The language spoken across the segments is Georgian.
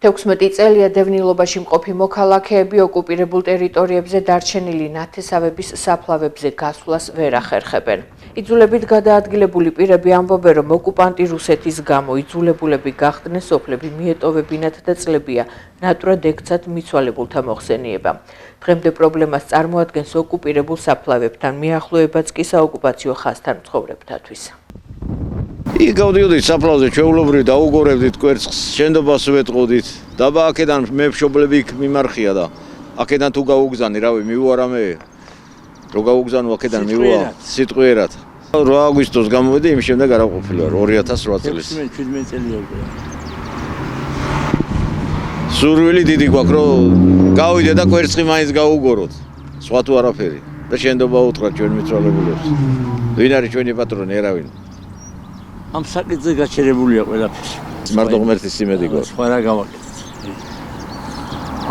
16 წელია დევნილობაში მყოფი მოქალაქეები ოკუპირებულ ტერიტორიებზე დარჩენილი ნათესავების საფლავებზე გასვლას ვერ ახერხებენ. იძულებით გადაადგილებული პირები ამბობენ, რომ ოკუპანტი რუსეთის გამო იძულებულები გახდნენ სოფლები მიეტოვებინათ და წლებია ნატურად ექცათ მიცვალებულთა მოხსენიება. დღემდე პრობლემას წარმოადგენს ოკუპირებულ საფლავებთან მიახლოებაც კი საოკუპაციო ხაზთან მცხოვრებთათვის. იქ გავდიოდით საფლავზე, ჩვეულებრივ დაუგორებდით კვერცხს, შენდობას ვეტყოდით. დაბა აქედან მე მშობლები იქ მიმარხია და აქედან თუ გაუგზანი, რავი, მივუარა მე. რო გაუგზანო აქედან მივუა სიტყვიერად. 8 აგვისტოს გამოვედი, იმის შემდეგ არ აყოფილი ვარ 2008 წელს. 17 წელია უკვე. სურვილი დიდი გვაქვს, რომ გავიდე და კვერცხი მაინც გაუგოროთ. სხვა თუ არაფერი. და შენდობა უთხრათ ჩვენ მიცვალებულებს. ვინ არის ჩვენი პატრონი, ერავინ. ამ საკითხზე გაჩერებულია ყველაფერი. მარტო ღმერთის იმედი გვაქვს. სხვა რა გავაკეთეთ.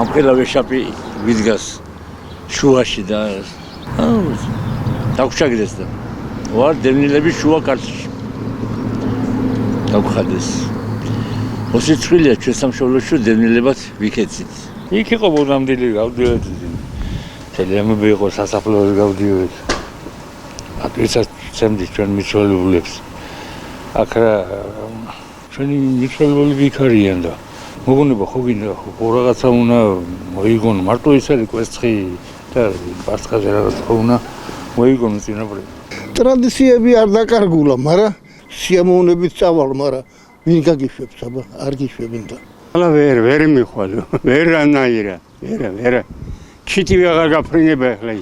ამ ყველა ვეშაპი ვიდგას შუაში და დაგვრჩაგდეს და ვარ დევნილების შუა კარტში. დაგხადეს. ოსიცხილია ჩვენ სამშობლოში დევნილებად ვიქეცით. იქ იყო ბუნამდელი გავდივედი. თელემები იყო სასაფლაოზე გავდივედი. აკრიცას ცემდი ჩვენ მიცვალებულებს. აქ რა ჩვენი მიცვალებულები იქ არიან და მოგონება ხო გინდა ხო რაღაცა უნდა მოიგონ მარტო ის არის კვერცხი და პასხაზე რაღაც ხო უნდა მოიგონ წინაპრები. ტრადიციები არ დაკარგულა, მაგრამ სიამოვნებით წავალ, მაგრამ ვინ გაგიშვებს, აბა, არ გიშვებენ და. ალა ვერ მიხვალ, ვერანაირად, ვერ. ჩიტი აღარ გაფრინდება ახლა.